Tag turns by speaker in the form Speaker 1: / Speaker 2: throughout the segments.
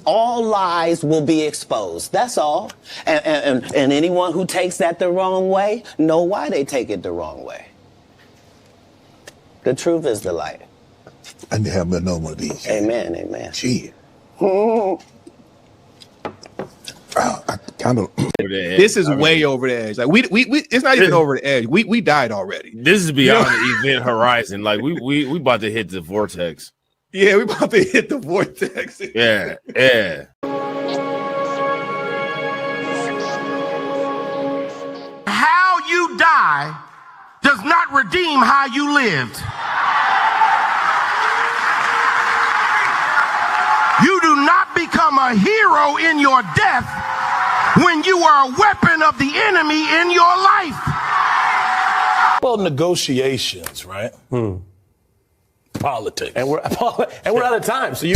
Speaker 1: all lies will be exposed. That's all. And anyone who takes that the wrong way, know why they take it the wrong way. The truth is the light.
Speaker 2: I need to have another one of these.
Speaker 1: Amen, amen.
Speaker 2: Gee. I kind of.
Speaker 3: This is way over the edge. Like we it's not even over the edge. We died already.
Speaker 4: This is beyond the event horizon. Like we about to hit the vortex.
Speaker 3: Yeah, we about to hit the vortex.
Speaker 4: Yeah.
Speaker 5: How you die does not redeem how you lived. You do not become a hero in your death when you are a weapon of the enemy in your life.
Speaker 6: Well, negotiations, right? Politics.
Speaker 7: And we're out of time. So you.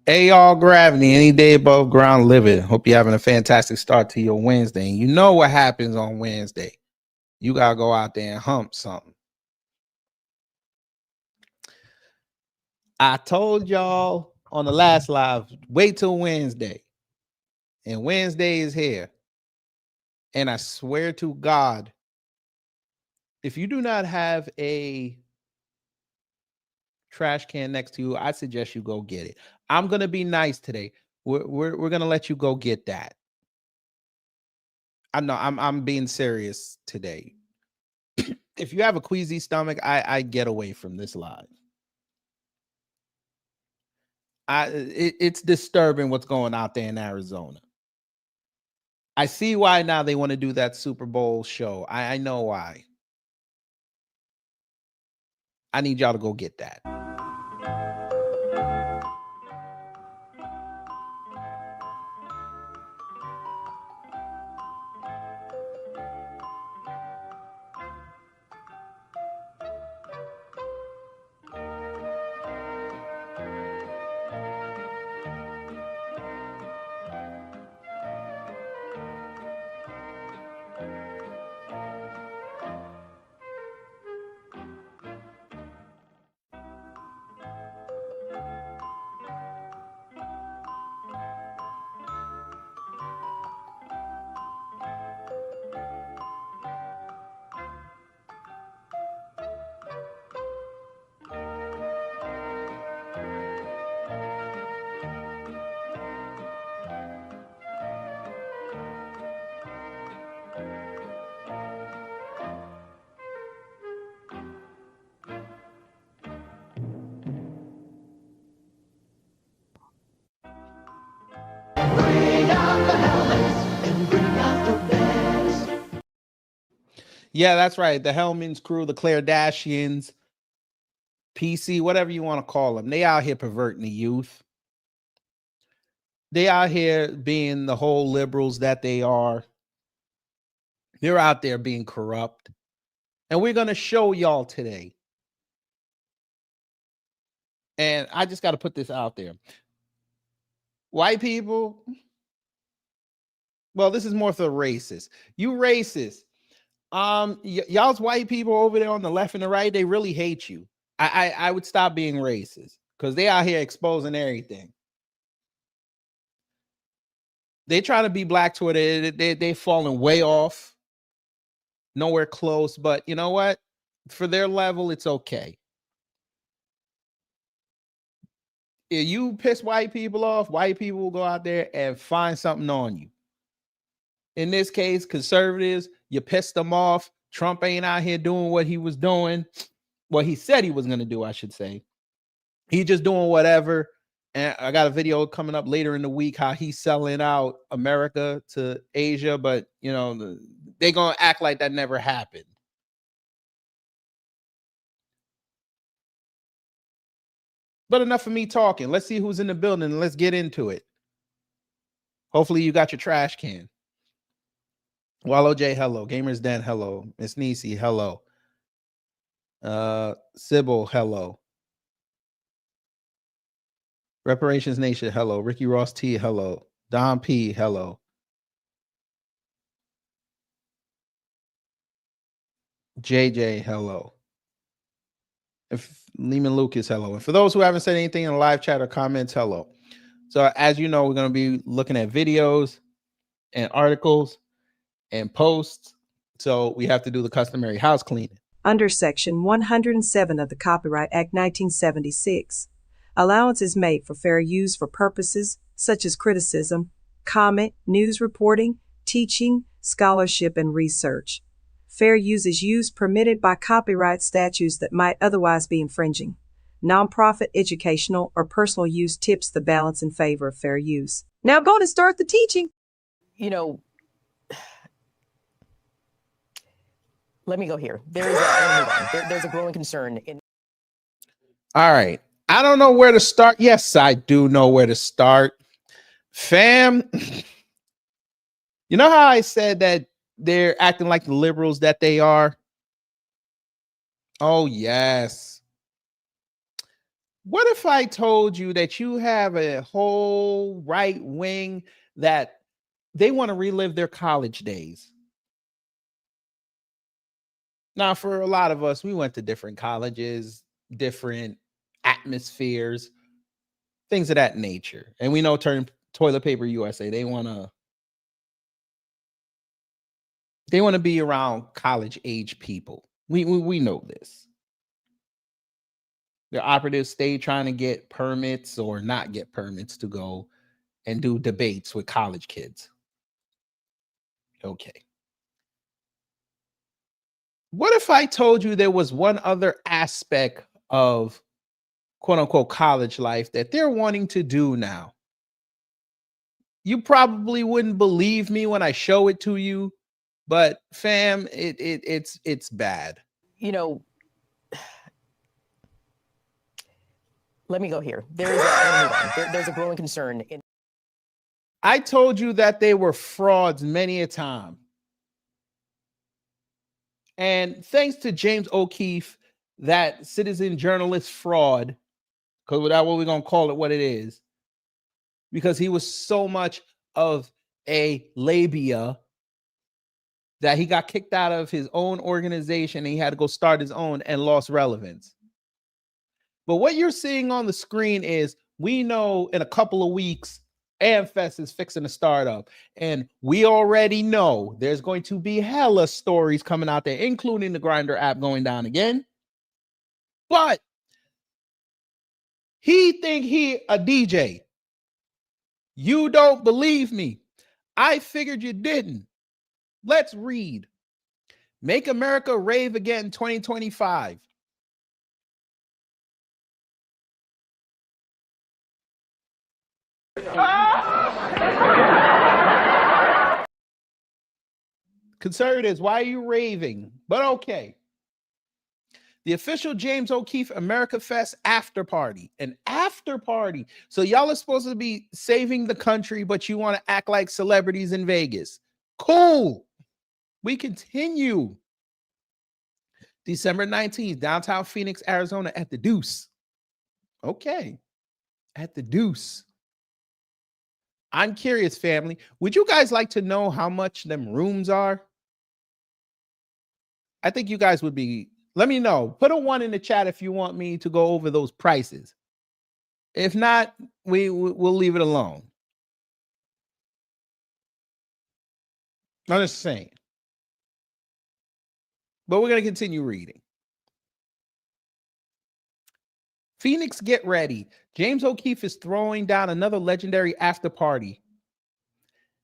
Speaker 3: Hey, y'all, Gravity, any day above ground, live it. Hope you're having a fantastic start to your Wednesday. And you know what happens on Wednesday. You got to go out there and hump something. I told y'all on the last live, wait till Wednesday. And Wednesday is here. And I swear to God, if you do not have a trash can next to you, I suggest you go get it. I'm gonna be nice today. We're gonna let you go get that. I'm being serious today. If you have a queasy stomach, I get away from this live. It's disturbing what's going out there in Arizona. I see why now they want to do that Super Bowl show. I know why. I need y'all to go get that. Yeah, that's right. The Hellman's crew, the Kardashians, PC, whatever you want to call them. They out here perverting the youth. They out here being the whole liberals that they are. They're out there being corrupt. And we're going to show y'all today. And I just got to put this out there. White people, well, this is more for the racists. You racists, y'all's white people over there on the left and the right, they really hate you. I would stop being racist because they out here exposing everything. They try to be black Twitter. They falling way off, nowhere close. But you know what? For their level, it's okay. If you piss white people off, white people will go out there and find something on you. In this case, conservatives, you pissed them off. Trump ain't out here doing what he was doing. What he said he was going to do, I should say. He's just doing whatever. And I got a video coming up later in the week how he's selling out America to Asia. But, you know, they're going to act like that never happened. But enough of me talking. Let's see who's in the building and let's get into it. Hopefully you got your trash can. Wallow J, hello. Gamers Den, hello. Miss Nisi, hello. Sybil, hello. Reparations Nation, hello. Ricky Ross T, hello. Don P, hello. JJ, hello. If Lehman Lucas, hello. And for those who haven't said anything in the live chat or comments, hello. So as you know, we're going to be looking at videos and articles and posts. So we have to do the customary house cleaning.
Speaker 8: Under Section 107 of the Copyright Act 1976, allowance is made for fair use for purposes such as criticism, comment, news reporting, teaching, scholarship, and research. Fair use is use permitted by copyright statutes that might otherwise be infringing. Nonprofit, educational, or personal use tips the balance in favor of fair use. Now I'm going to start the teaching.
Speaker 9: You know, let me go here. There's a growing concern in.
Speaker 3: All right. I don't know where to start. Yes, I do know where to start. Fam, you know how I said that they're acting like the liberals that they are? Oh, yes. What if I told you that you have a whole right wing that they want to relive their college days? Now, for a lot of us, we went to different colleges, different atmospheres, things of that nature. And we know Toilet Paper USA, they want to be around college age people. We know this. The operatives stay trying to get permits or not get permits to go and do debates with college kids. Okay. What if I told you there was one other aspect of quote unquote college life that they're wanting to do now? You probably wouldn't believe me when I show it to you, but fam, it's bad.
Speaker 9: You know, let me go here. There's a growing concern in.
Speaker 3: I told you that they were frauds many a time. And thanks to James O'Keefe, that citizen journalist fraud, because that's what we're going to call it what it is, because he was so much of a labia that he got kicked out of his own organization and he had to go start his own and lost relevance. But what you're seeing on the screen is, we know in a couple of weeks, AmFest is fixing to start up. And we already know there's going to be hella stories coming out there, including the Grindr app going down again. But he think he a DJ. You don't believe me. I figured you didn't. Let's read. Make America Rave Again 2025. Conservatives, why are you raving? But okay. The official James O'Keefe America Fest after party. An after party. So y'all are supposed to be saving the country, but you want to act like celebrities in Vegas. Cool. We continue. December 19th, downtown Phoenix, Arizona at the Deuce. Okay. At the Deuce. I'm curious, family. Would you guys like to know how much them rooms are? I think you guys would be. Let me know. Put a 1 in the chat if you want me to go over those prices. If not, we'll leave it alone. I'm just saying. But we're going to continue reading. Phoenix, get ready. James O'Keefe is throwing down another legendary after party.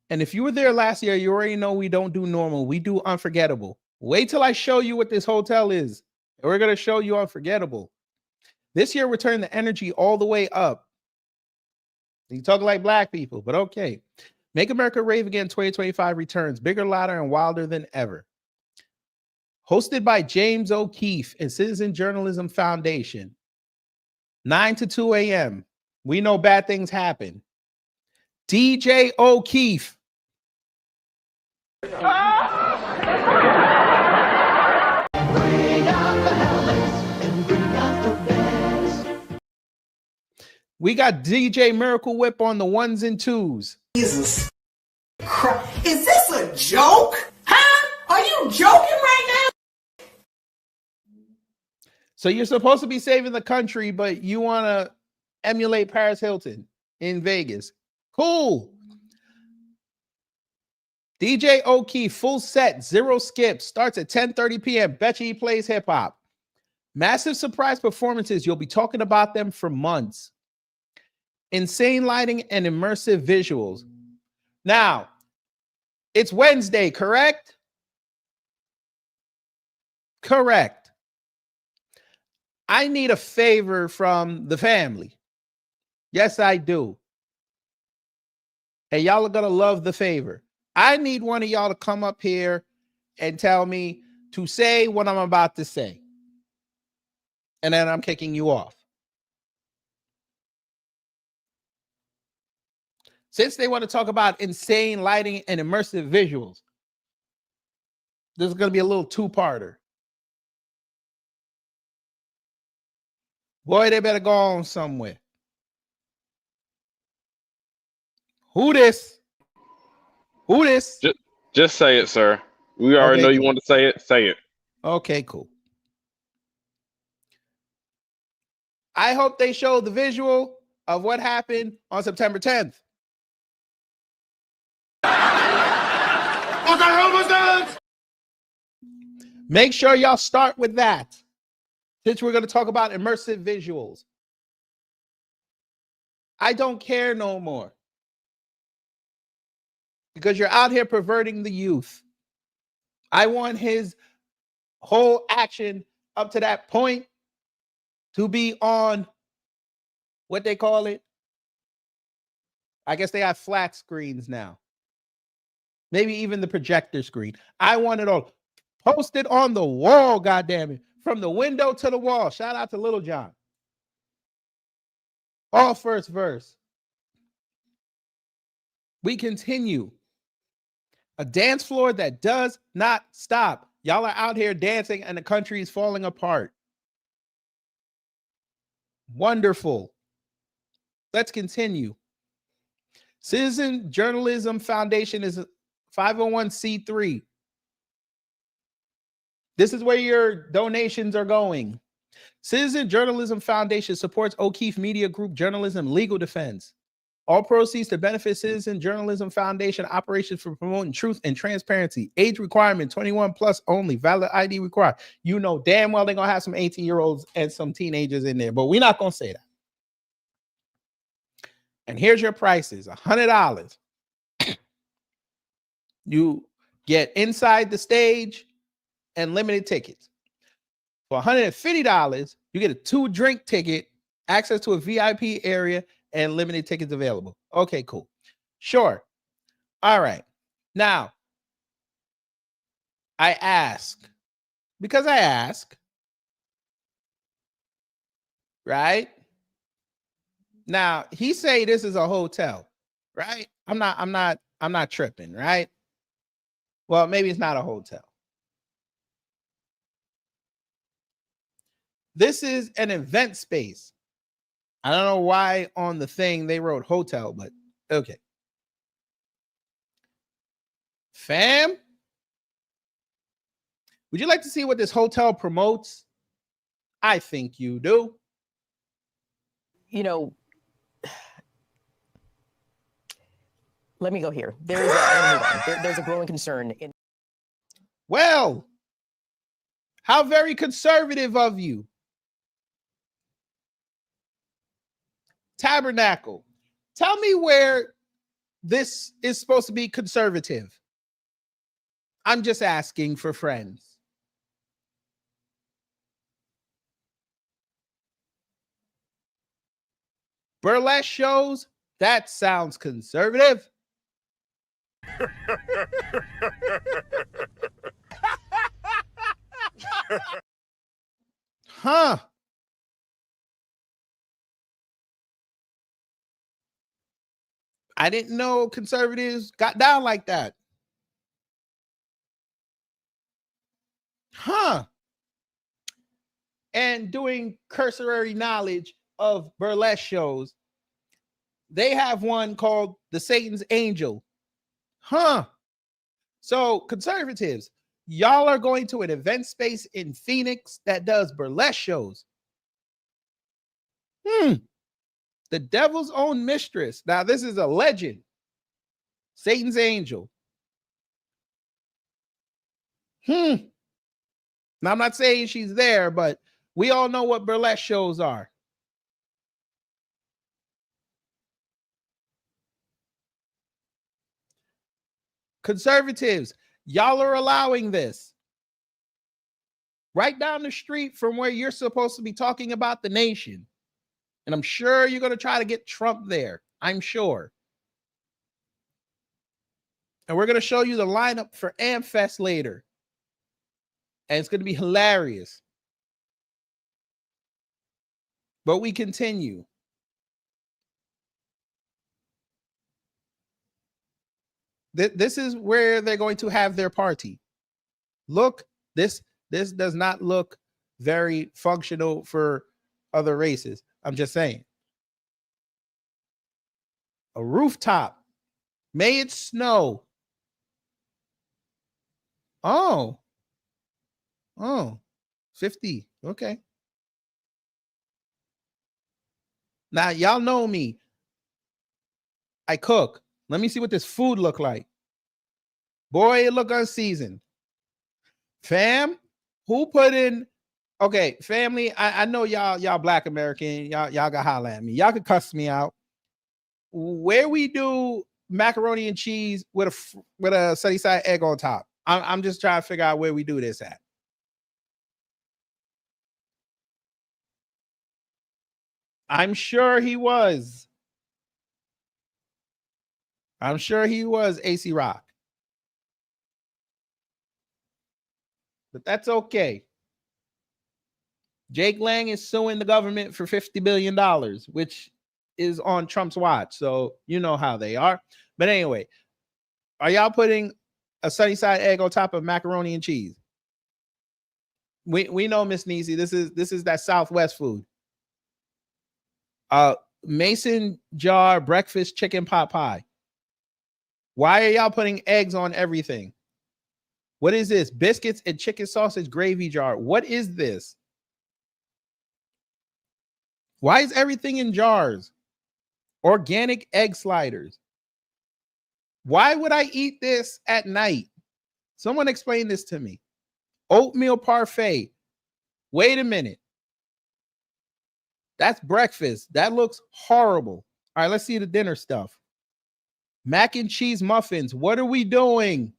Speaker 3: And if you were there last year, you already know we don't do normal. We do unforgettable. Wait till I show you what this hotel is. We're going to show you unforgettable. This year, we're turning the energy all the way up. You talk like black people, but okay. Make America Rave Again 2025 returns, bigger, louder, and wilder than ever. Hosted by James O'Keefe and Citizen Journalism Foundation. 9 to 2 a.m. We know bad things happen. DJ O'Keefe. We got DJ Miracle Whip on the 1s and 2s.
Speaker 10: Jesus Christ. Is this a joke? Huh? Are you joking right now?
Speaker 3: So you're supposed to be saving the country, but you want to emulate Paris Hilton in Vegas. Cool. DJ O'Keefe, full set, 0 skips, starts at 10:30 p.m. Betcha he plays hip hop. Massive surprise performances. You'll be talking about them for months. Insane lighting and immersive visuals. Now, it's Wednesday, correct? Correct. I need a favor from the family. Yes, I do. And y'all are going to love the favor. I need one of y'all to come up here and tell me to say what I'm about to say. And then I'm kicking you off. Since they want to talk about insane lighting and immersive visuals, this is going to be a little two-parter. Boy, they better go on somewhere. Who this? Who this?
Speaker 4: Just say it, sir. We already know you want to say it. Say it.
Speaker 3: Okay, cool. I hope they show the visual of what happened on September 10th. What the hell was that? Make sure y'all start with that, since we're going to talk about immersive visuals. I don't care no more, because you're out here perverting the youth. I want his whole action up to that point to be on what they call it. I guess they have flat screens now. Maybe even the projector screen. I want it all posted on the wall, goddammit. From the window to the wall. Shout out to Little John. All first verse. We continue. A dance floor that does not stop. Y'all are out here dancing and the country is falling apart. Wonderful. Let's continue. Citizen Journalism Foundation is a 501c3. This is where your donations are going. Citizen Journalism Foundation supports O'Keefe Media Group journalism legal defense. All proceeds to benefit Citizen Journalism Foundation operations for promoting truth and transparency. Age requirement 21 plus only. Valid ID required. You know damn well they're going to have some 18-year-olds and some teenagers in there, but we're not going to say that. And here's your prices. $100. You get inside the stage and limited tickets. For $150, you get a 2-drink ticket, access to a VIP area, and limited tickets available. Okay, cool. Sure. All right. Now, I ask because I ask, right? Now he say this is a hotel, right? I'm not tripping, right? Well, maybe it's not a hotel. This is an event space. I don't know why on the thing they wrote hotel, but okay. Fam, would you like to see what this hotel promotes? I think you do.
Speaker 9: You know, let me go here. There's a growing concern in.
Speaker 3: Well, how very conservative of you. Tabernacle. Tell me where this is supposed to be conservative. I'm just asking for friends. Burlesque shows? That sounds conservative. Huh. I didn't know conservatives got down like that. Huh. And doing cursory knowledge of burlesque shows, they have one called the Satan's Angel. Huh. So conservatives, y'all are going to an event space in Phoenix that does burlesque shows. The devil's own mistress. Now, this is a legend. Satan's Angel. Now, I'm not saying she's there, but we all know what burlesque shows are. Conservatives, y'all are allowing this. Right down the street from where you're supposed to be talking about the nation. And I'm sure you're going to try to get Trump there. I'm sure. And we're going to show you the lineup for AmFest later. And it's going to be hilarious. But we continue. This is where they're going to have their party. Look, this does not look very functional for other races. I'm just saying. A rooftop. May it snow. Oh, 50. Okay. Now, y'all know me. I cook. Let me see what this food look like. Boy, it look unseasoned. Fam, who put in... Okay, family, I know y'all Black American. Y'all got holler at me. Y'all could cuss me out. Where we do macaroni and cheese with a sunny side egg on top. I'm just trying to figure out where we do this at. I'm sure he was. I'm sure he was AC Rock. But that's okay. Jake Lang is suing the government for $50 billion, which is on Trump's watch. So you know how they are. But anyway, are y'all putting a sunny side egg on top of macaroni and cheese? We know, Miss Niecy, this is that Southwest food. Mason jar breakfast chicken pot pie. Why are y'all putting eggs on everything? What is this? Biscuits and chicken sausage gravy jar. What is this? Why is everything in jars? Organic egg sliders. Why would I eat this at night? Someone explain this to me. Oatmeal parfait. Wait a minute. That's breakfast. That looks horrible. All right, let's see the dinner stuff. Mac and cheese muffins. What are we doing?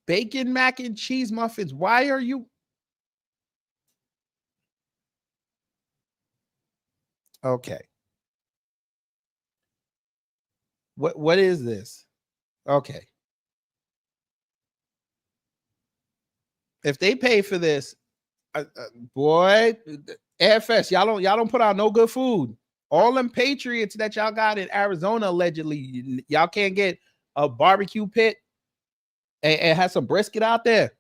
Speaker 3: Bacon mac and cheese muffins. Why are you? Okay. What is this? Okay. If they pay for this, boy, AFS, y'all don't put out no good food. All them Patriots that y'all got in Arizona, allegedly, y'all can't get a barbecue pit and have some brisket out there.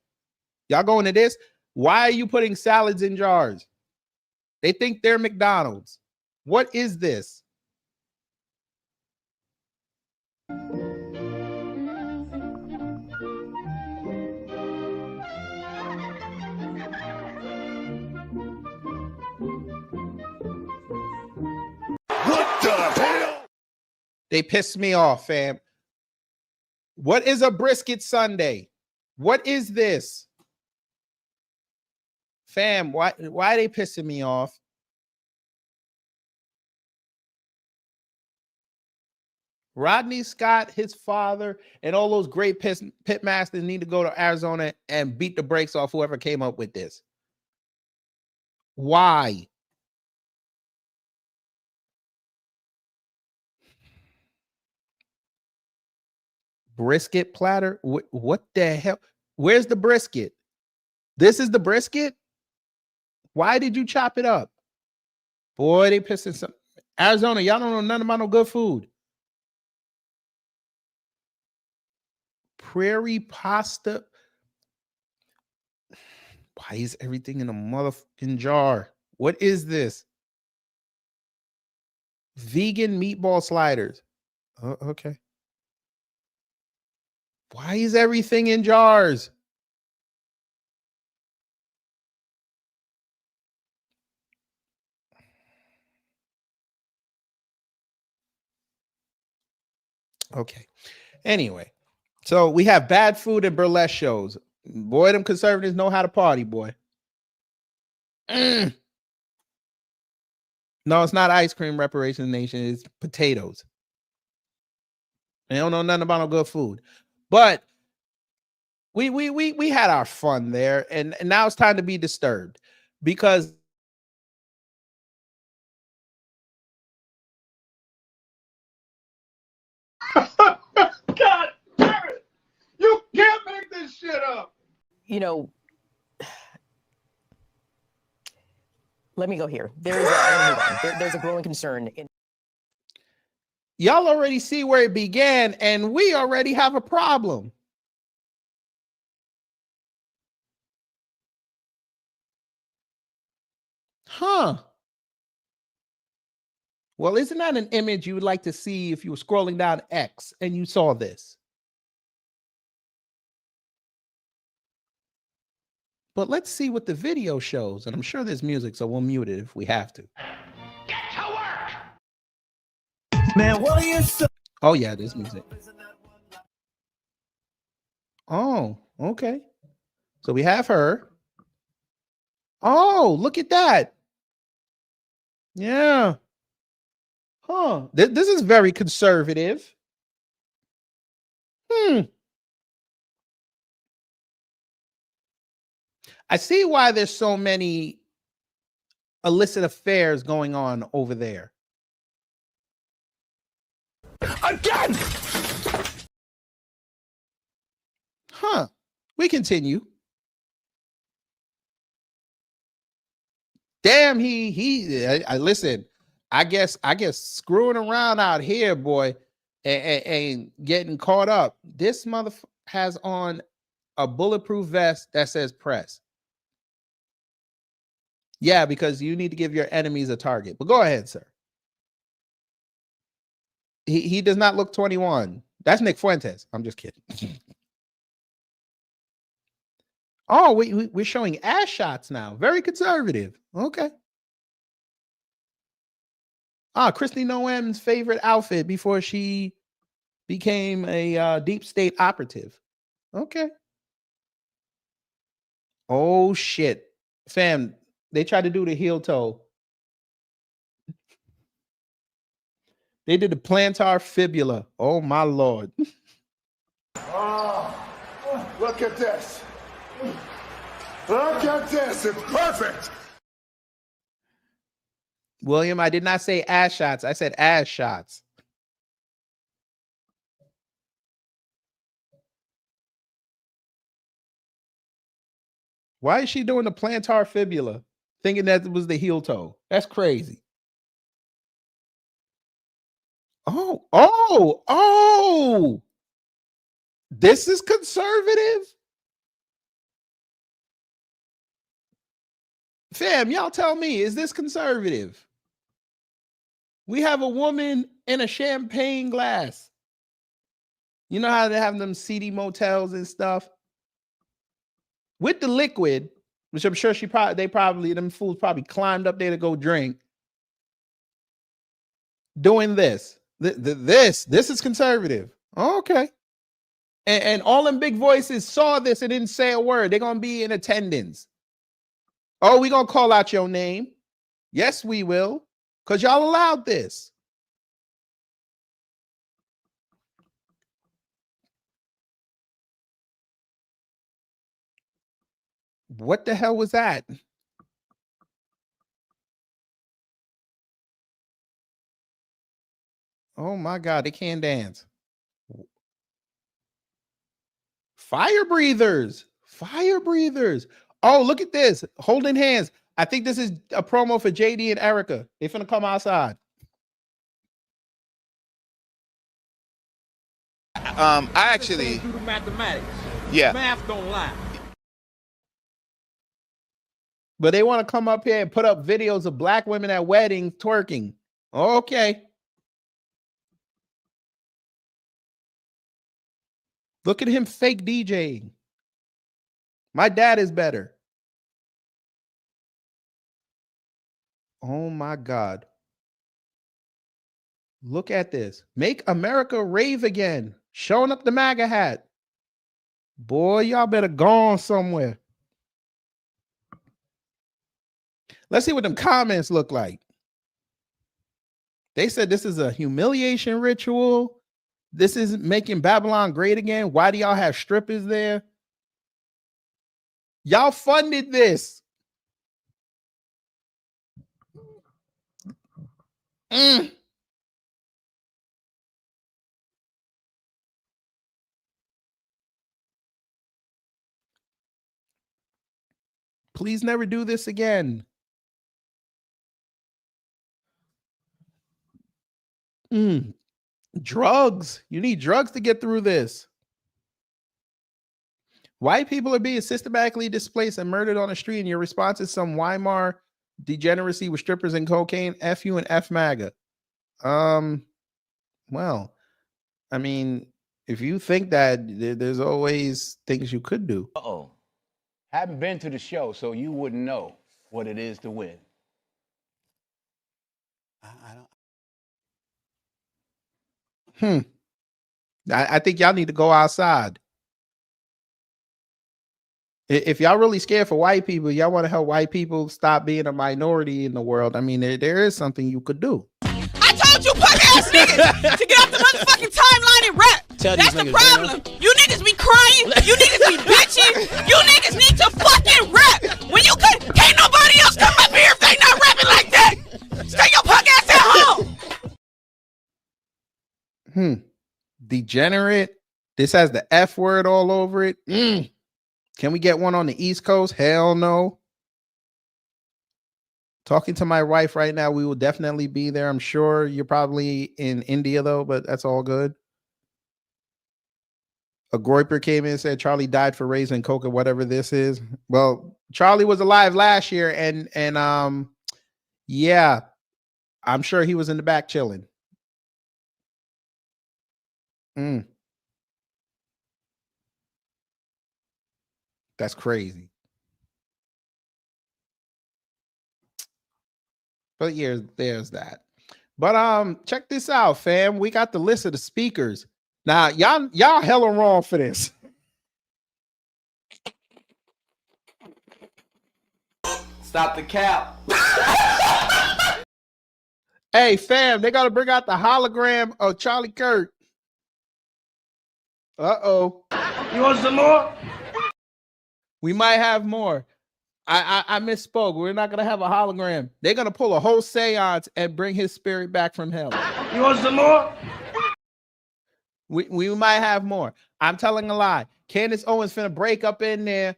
Speaker 3: Y'all going to this? Why are you putting salads in jars? They think they're McDonald's. What is this?
Speaker 2: What the hell?
Speaker 3: They pissed me off, fam. What is a brisket Sunday? What is this? Fam, why are they pissing me off? Rodney Scott, his father, and all those great pit masters need to go to Arizona and beat the brakes off whoever came up with this. Why? Brisket platter? What the hell? Where's the brisket? This is the brisket? Why did you chop it up? Boy, they pissing some. Arizona, y'all don't know nothing about no good food. Prairie pasta. Why is everything in a motherfucking jar? What is this? Vegan meatball sliders. Oh, okay. Why is everything in jars? Okay. Anyway, so we have bad food and burlesque shows. Boy, them conservatives know how to party, boy. No, it's not ice cream, Reparations Nation. It's potatoes. They don't know nothing about no good food. But we had our fun there, and now it's time to be disturbed because
Speaker 5: God damn it! You can't make this shit up.
Speaker 9: You know, let me go here. There's a growing concern in.
Speaker 3: Y'all already see where it began, and we already have a problem. Huh. Well, isn't that an image you would like to see if you were scrolling down X and you saw this? But let's see what the video shows. And I'm sure there's music, so we'll mute it if we have to.
Speaker 5: Get to work.
Speaker 10: Man, what are you so?
Speaker 3: Oh, yeah, there's music. Oh, okay. So we have her. Oh, look at that. Yeah. Huh. This is very conservative. I see why there's so many illicit affairs going on over there.
Speaker 2: Again!
Speaker 3: Huh. We continue. Damn, I listen. I guess screwing around out here, boy, and getting caught up. This motherfucker has on a bulletproof vest that says press. Yeah, because you need to give your enemies a target. But go ahead, sir. He does not look 21. That's Nick Fuentes. I'm just kidding. Oh, we're showing ass shots now. Very conservative. Okay. Christy Noem's favorite outfit before she became a deep state operative. Okay. Oh, shit. Fam, they tried to do the heel toe. They did the plantar fibula. Oh, my Lord.
Speaker 2: Oh, look at this. Look at this. It's perfect.
Speaker 3: William, I did not say ass shots. I said ass shots. Why is she doing the plantar fibula, thinking that it was the heel toe? That's crazy. Oh. This is conservative? Fam, y'all tell me, is this conservative? We have a woman in a champagne glass. You know how they have them seedy motels and stuff? With the liquid, which I'm sure them fools probably climbed up there to go drink. Doing this. This is conservative. Okay. And all them big voices saw this and didn't say a word. They're going to be in attendance. Oh, we're going to call out your name. Yes, we will. Because y'all allowed this. What the hell was that? Oh my God, they can't dance. Fire breathers. Fire breathers. Oh, look at this. Holding hands. I think this is a promo for JD and Erica. They finna come outside.
Speaker 11: I actually
Speaker 12: do the mathematics.
Speaker 11: Yeah.
Speaker 12: Math don't lie.
Speaker 3: But they want to come up here and put up videos of black women at weddings twerking. Okay. Look at him fake DJing. My dad is better. Oh my God. Look at this. Make America rave again. Showing up the MAGA hat. Boy, y'all better go on somewhere. Let's see what them comments look like. They said this is a humiliation ritual. This is making Babylon great again. Why do y'all have strippers there? Y'all funded this. Please never do this again. Drugs. You need drugs to get through this. White people are being systematically displaced and murdered on the street, and your response is some Weimar degeneracy with strippers and cocaine. F you and F MAGA. Well, I mean, if you think that, there's always things you could do.
Speaker 13: Uh-oh. Haven't been to the show, so you wouldn't know what it is to win.
Speaker 3: I think y'all need to go outside. If y'all really scared for white people, y'all want to help white people stop being a minority in the world. I mean, there is something you could do.
Speaker 10: I told you punk ass niggas to get off the motherfucking timeline and rap. That's the problem. You niggas be crying. You niggas be bitching. You niggas need to fucking rap. When you can't nobody else come up here if they not rapping like that. Stay your punk ass at home.
Speaker 3: Degenerate. This has the F word all over it. Can we get one on the East Coast? Hell no. Talking to my wife right now. We will definitely be there. I'm sure you're probably in India though, but that's all good. A Groiper came in and said Charlie died for raising coca, whatever this is. Well, Charlie was alive last year, and yeah, I'm sure he was in the back chilling. That's crazy. But yeah, there's that. But check this out, fam. We got the list of the speakers. Now, y'all hella wrong for this.
Speaker 7: Stop the cap.
Speaker 3: Hey, fam, they got to bring out the hologram of Charlie Kirk. Uh-oh.
Speaker 7: You want some more?
Speaker 3: We might have more. I misspoke. We're not going to have a hologram. They're going to pull a whole seance and bring his spirit back from hell.
Speaker 7: You want some more?
Speaker 3: We might have more. I'm telling a lie. Candace Owens finna break up in there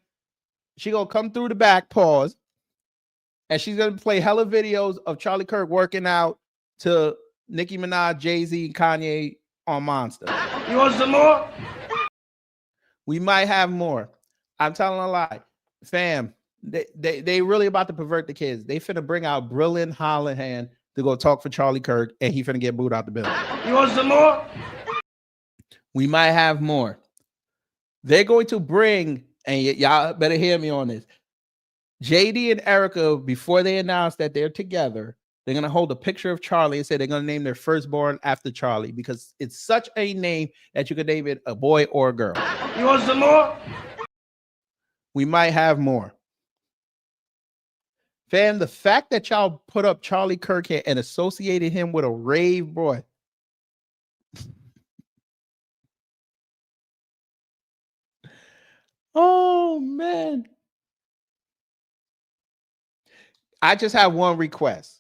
Speaker 3: She gonna come through the back, pause, and she's gonna play hella videos of Charlie Kirk working out to Nicki Minaj, Jay-Z, and Kanye on Monster.
Speaker 7: You want some more?
Speaker 3: We might have more. I'm telling a lie. Fam, they really about to pervert the kids. They finna bring out Brilliant Hollihan to go talk for Charlie Kirk, and he finna get booed out the building.
Speaker 7: You want some more?
Speaker 3: We might have more. They're going to bring, and y'all better hear me on this, JD and Erica, before they announce that they're together, they're going to hold a picture of Charlie and say they're going to name their firstborn after Charlie because it's such a name that you could name it a boy or a girl.
Speaker 7: You want some more?
Speaker 3: We might have more. Fam, the fact that y'all put up Charlie Kirk here and associated him with a rave boy. Oh, man. I just have one request.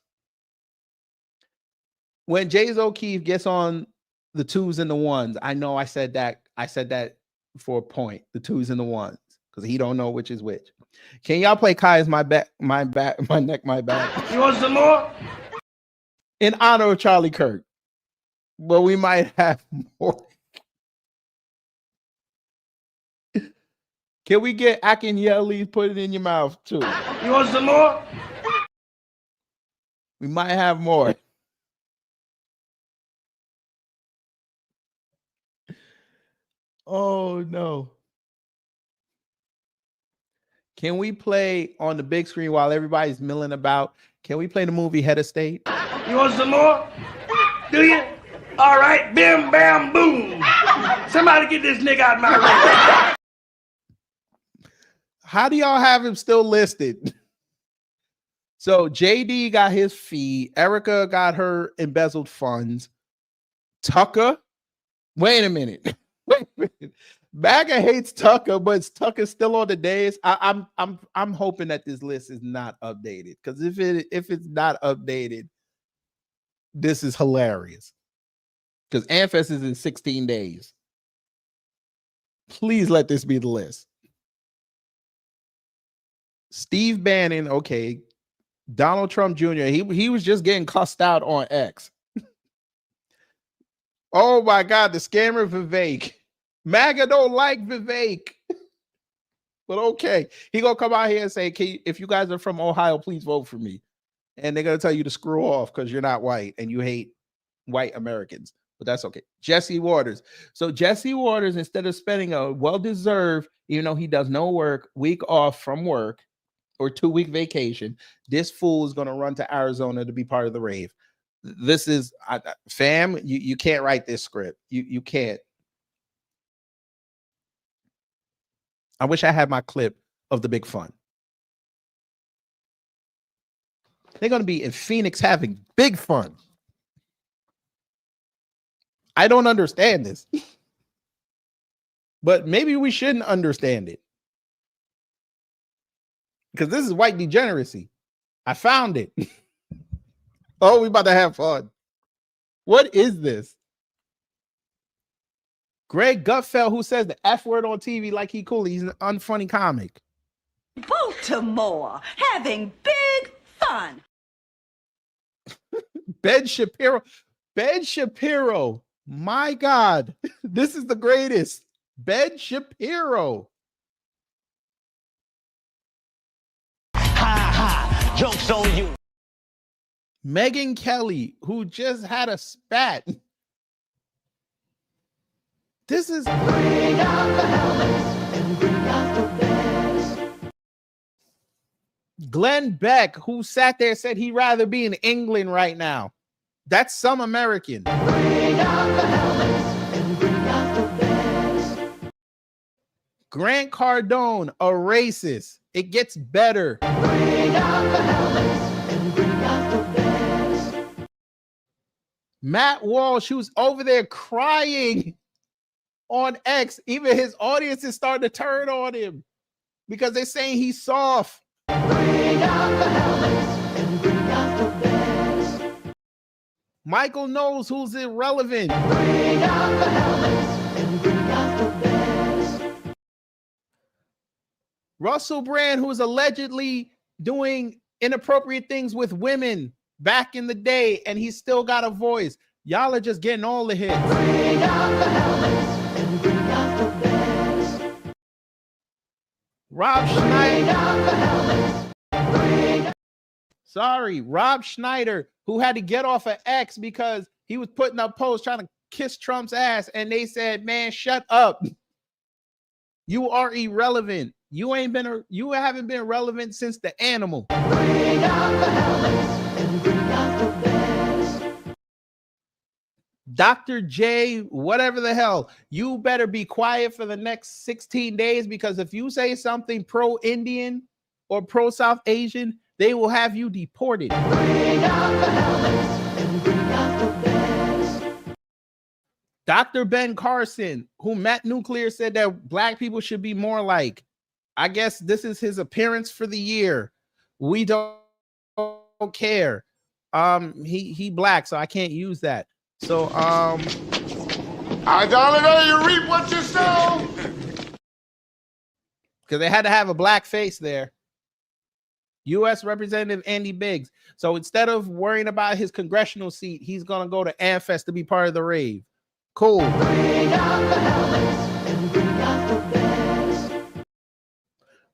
Speaker 3: When James O'Keefe gets on the twos and the ones, I know I said that for a point, the twos and the ones, because he don't know which is which. Can y'all play Kai is my back, my neck, my back?
Speaker 7: You want some more?
Speaker 3: In honor of Charlie Kirk. But we might have more. Can we get Akinyele put it in your mouth too?
Speaker 7: You want some more?
Speaker 3: We might have more. Oh no. Can we play on the big screen while everybody's milling about? Can we play the movie Head of State?
Speaker 7: You want some more? Do you? All right, bim, bam, boom. Somebody get this nigga out of my way.
Speaker 3: How do y'all have him still listed? So JD got his fee. Erica got her embezzled funds. Tucker, wait a minute. Wait a minute. MAGA hates Tucker, but Tucker's still on the days. I'm hoping that this list is not updated, because if it's not updated, this is hilarious. Because Amfest is in 16 days. Please let this be the list. Steve Bannon, okay. Donald Trump Jr., he was just getting cussed out on X. Oh my God, the scammer Vivek. MAGA don't like Vivek. But okay, he gonna come out here and say, if you guys are from Ohio, please vote for me. And they're gonna tell you to screw off because you're not white and you hate white Americans. But that's okay. Jesse Waters. So Jesse Waters, instead of spending a well-deserved, even though he does no work, week off from work or 2-week vacation, this fool is gonna run to Arizona to be part of the rave. This is fam. You can't write this script. You can't. I wish I had my clip of the big fun. They're going to be in Phoenix having big fun. I don't understand this. But maybe we shouldn't understand it. Because this is white degeneracy. I found it. Oh, we about to have fun. What is this? Greg Gutfeld, who says the F word on TV like he cool. He's an unfunny comic.
Speaker 12: Baltimore, having big fun.
Speaker 3: Ben Shapiro. Ben Shapiro. My God. This is the greatest. Ben Shapiro.
Speaker 14: Ha ha. Joke's on you.
Speaker 3: Megyn Kelly, who just had a spat. This is bring out the helmets and bring out the beds. Glenn Beck, who sat there, said he'd rather be in England right now. That's some American. Bring out the helmets and bring out the beds. Grant Cardone, a racist. It gets better. Bring out the helmets and bring out the beds. Matt Walsh, who's over there crying on X. Even his audience is starting to turn on him because they're saying he's soft. Bring out the helmets and bring out the beds. Michael Knowles, who's irrelevant. Bring out the helmets and bring out the beds. Russell Brand, who was allegedly doing inappropriate things with women back in the day, and he's still got a voice. Y'all are just getting all the hits. Rob Schneider. Sorry, Rob Schneider, who had to get off of X because he was putting up posts trying to kiss Trump's ass, and they said, "Man, shut up. You are irrelevant. You haven't been relevant since the animal." Dr. J, whatever the hell, you better be quiet for the next 16 days, because if you say something pro-Indian or pro-South Asian, they will have you deported. Dr. Ben Carson, who Matt Nuclear said that black people should be more like, I guess this is his appearance for the year. We don't care. He black, so I can't use that. So
Speaker 2: I don't know, you reap what you sow.
Speaker 3: Because they had to have a black face there. U.S. Representative Andy Biggs. So instead of worrying about his congressional seat, he's gonna go to AmFest to be part of the rave. Cool.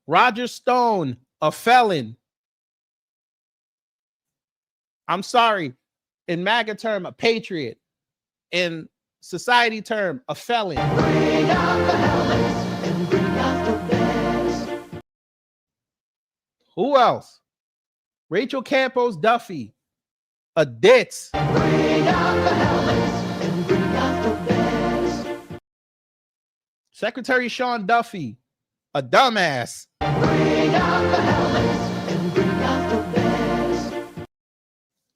Speaker 3: Roger Stone, a felon. I'm sorry. In MAGA term, a patriot. In society term, a felon. Who else? Rachel Campos Duffy, a ditz. Secretary Sean Duffy, a dumbass.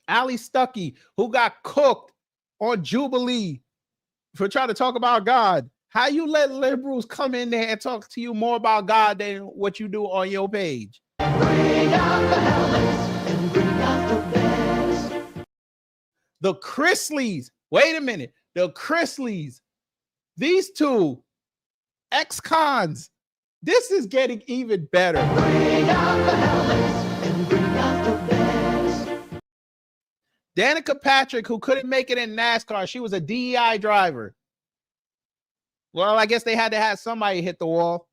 Speaker 3: Ali Stuckey, who got cooked on Jubilee for trying to talk about God. How you let liberals come in there and talk to you more about God than what you do on your page? The Chrisleys, wait a minute. The Chrisleys, these two ex-cons, this is getting even better. Danica Patrick, who couldn't make it in NASCAR, she was a DEI driver. Well, I guess they had to have somebody hit the wall.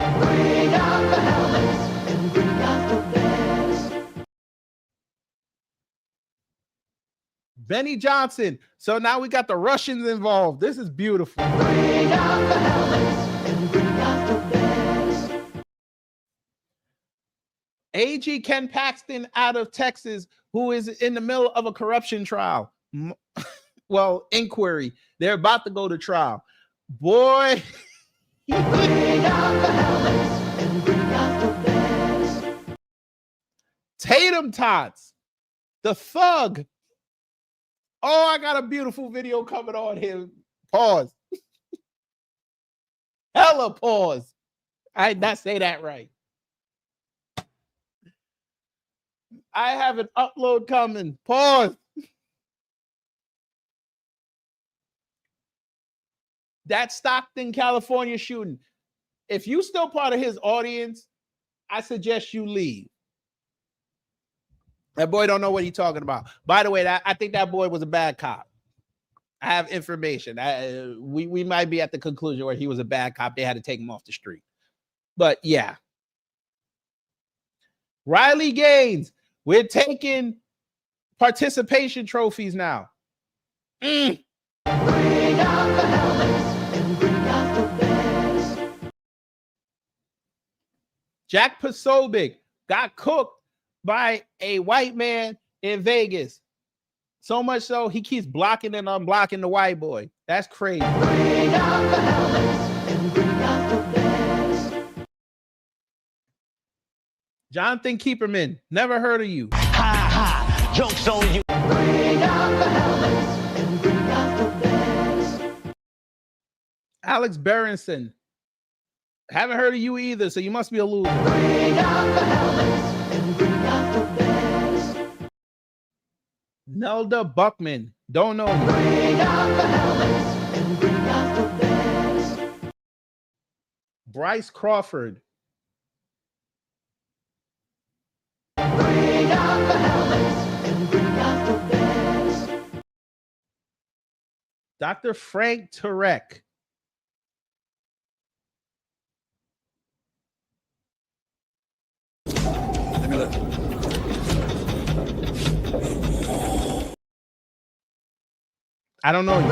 Speaker 3: Benny Johnson. So now we got the Russians involved. This is beautiful. AG Ken Paxton out of Texas, who is in the middle of a corruption trial. Well, inquiry. They're about to go to trial. Boy. Tatum Tots, the thug. Oh, I got a beautiful video coming on here. Pause. Hella pause. I did not say that right. I have an upload coming. Pause. That Stockton, California shooting. If you still part of his audience, I suggest you leave. That boy don't know what he's talking about. By the way, I think that boy was a bad cop. I have information. We might be at the conclusion where he was a bad cop. They had to take him off the street. But yeah. Riley Gaines, we're taking participation trophies now. Jack Posobiec got cooked by a white man in Vegas. So much so he keeps blocking and unblocking the white boy. That's crazy. Jonathan Keeperman, never heard of you.
Speaker 14: Ha ha, joke's on you.
Speaker 3: Alex Berenson, haven't heard of you either, so you must be a loser. Nelda Buckman, don't know you. Bryce Crawford, Dr. Frank Turek.
Speaker 15: Let me look.
Speaker 3: I don't know you.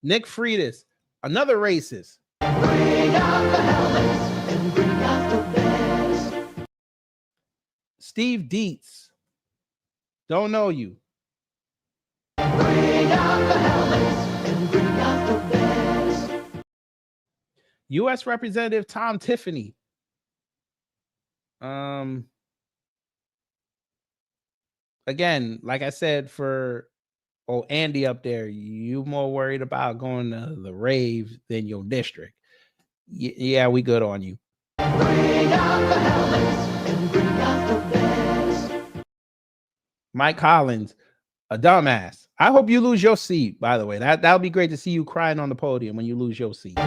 Speaker 3: Nick Freitas, another racist. Steve Dietz, don't know you. U.S. Representative Tom Tiffany. Again, like I said, for Andy up there, you more worried about going to the rave than your district. Yeah, we good on you. Mike Collins, a dumbass. I hope you lose your seat, by the way. That'll be great to see you crying on the podium when you lose your seat.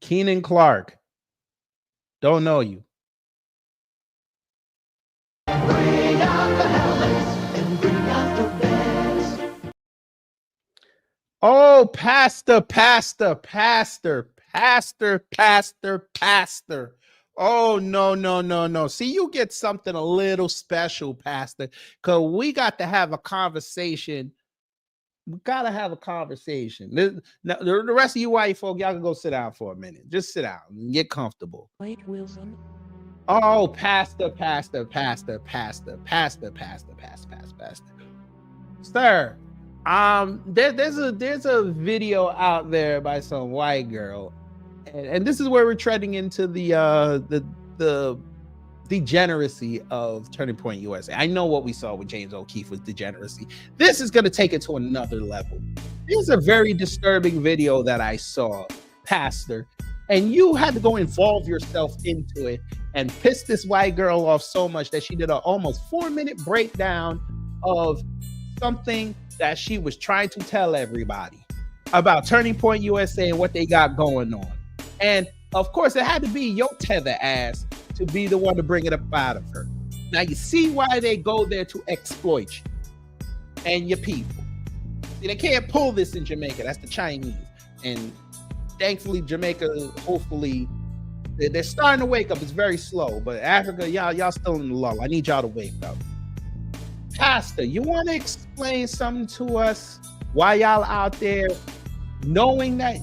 Speaker 3: Keenan Clark, don't know you. Oh, pastor. Oh, no. See, you get something a little special, pastor, because we got to have a conversation. We got to have a conversation. The rest of you white folk, y'all can go sit down for a minute. Just sit down and get comfortable.
Speaker 16: Wait, Wilson.
Speaker 3: Oh, pastor. Sir, there's a video out there by some white girl, and this is where we're treading into the degeneracy of Turning Point USA. I know what we saw with James O'Keefe was degeneracy. This is going to take it to another level. This is a very disturbing video that I saw, pastor, and you had to go involve yourself into it and piss this white girl off so much that she did an almost 4-minute breakdown of something that she was trying to tell everybody about Turning Point USA and what they got going on. And of course, it had to be your tether ass to be the one to bring it up out of her. Now you see why they go there to exploit you and your people. See, they can't pull this in Jamaica. That's the Chinese. And thankfully, Jamaica, hopefully, they're starting to wake up. It's very slow. But Africa, y'all still in the lull. I need y'all to wake up. Pastor, you want to explain something to us? Why y'all out there knowing that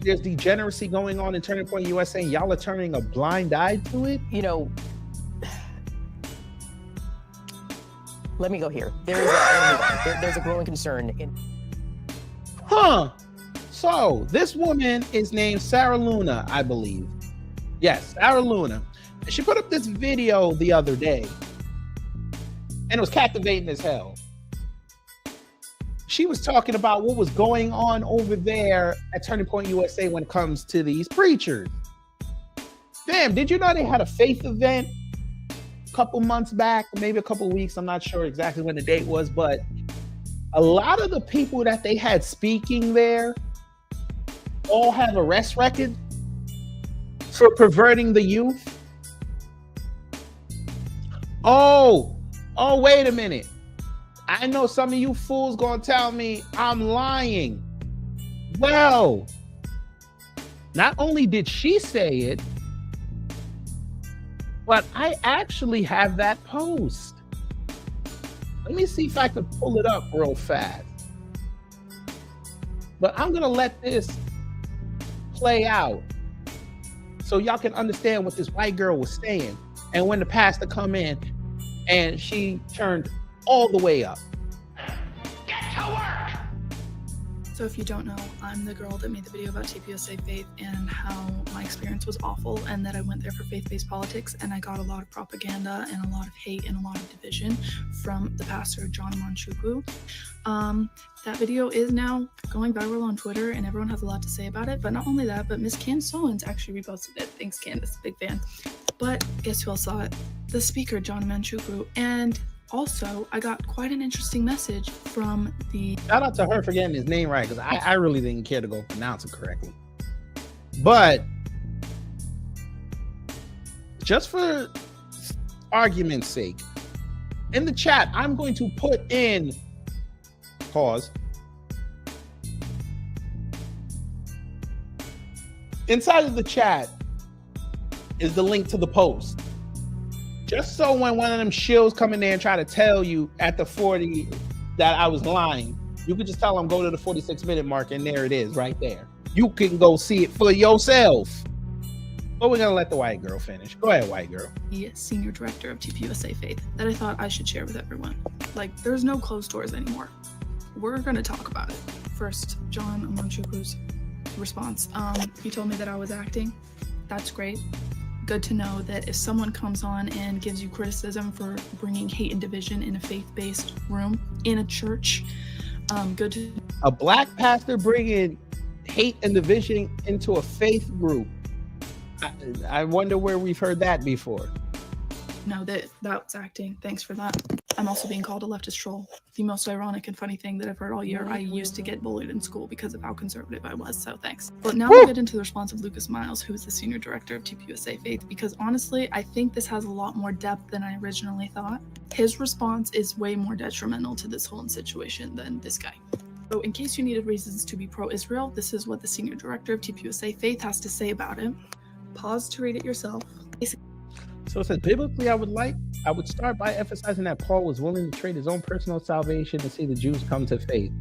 Speaker 3: there's degeneracy going on in Turning Point USA and y'all are turning a blind eye to it?
Speaker 9: You know, let me go here. There's a growing concern in...
Speaker 3: So, this woman is named Sarah Luna, I believe. Yes, Sarah Luna. She put up this video the other day, and it was captivating as hell. She was talking about what was going on over there at Turning Point USA when it comes to these preachers. Damn, did you know they had a faith event a couple months back, maybe a couple weeks? I'm not sure exactly when the date was, but a lot of the people that they had speaking there all have arrest records for perverting the youth. Oh, wait a minute. I know some of you fools gonna tell me I'm lying. Well, not only did she say it, but I actually have that post. Let me see if I can pull it up real fast. But I'm gonna let this play out so y'all can understand what this white girl was saying. And when the pastor come in and she turned all the way up.
Speaker 16: Get to work!
Speaker 17: So if you don't know, I'm the girl that made the video about tpusa faith and how my experience was awful and that I went there for faith-based politics and I got a lot of propaganda and a lot of hate and a lot of division from the pastor, John Manchuku. That video is now going viral on Twitter and everyone has a lot to say about it. But not only that, but Miss Candace Owens actually reposted it. Thanks, Candace, big fan. But guess who else saw it? The speaker, John Manchuku. And Also, I got quite an interesting message from the...
Speaker 3: Shout out to her for getting his name right, because I really didn't care to go pronounce it correctly. But just for argument's sake, in the chat, I'm going to put in pause. Inside of the chat is the link to the post. Just so when one of them shills come in there and try to tell you at the 40 that I was lying, you could just tell them go to the 46-minute mark, and there it is right there. You can go see it for yourself. But we're gonna let the white girl finish. Go ahead, white girl.
Speaker 17: The senior director of tpusa Faith that I thought I should share with everyone. Like, there's no closed doors anymore. We're gonna talk about it. First, John Amonchukwu's response. He told me that I was acting. That's great. Good to know that if someone comes on and gives you criticism for bringing hate and division in a faith-based room in a church, good to...
Speaker 3: A black pastor bringing hate and division into a faith group. I wonder where we've heard that before.
Speaker 17: know that was acting. Thanks for that. I'm also being called a leftist troll. The most ironic and funny thing that I've heard all year. I used to get bullied in school because of how conservative I was, so thanks. But now we'll get into the response of Lucas Miles, who is the senior director of tpusa Faith, because honestly, I think this has a lot more depth than I originally thought. His response is way more detrimental to this whole situation than this guy. So in case you needed reasons to be pro-Israel, this is what the senior director of tpusa Faith has to say about it. Pause to read it yourself.
Speaker 3: So it says, biblically, I would start by emphasizing that Paul was willing to trade his own personal salvation to see the Jews come to faith.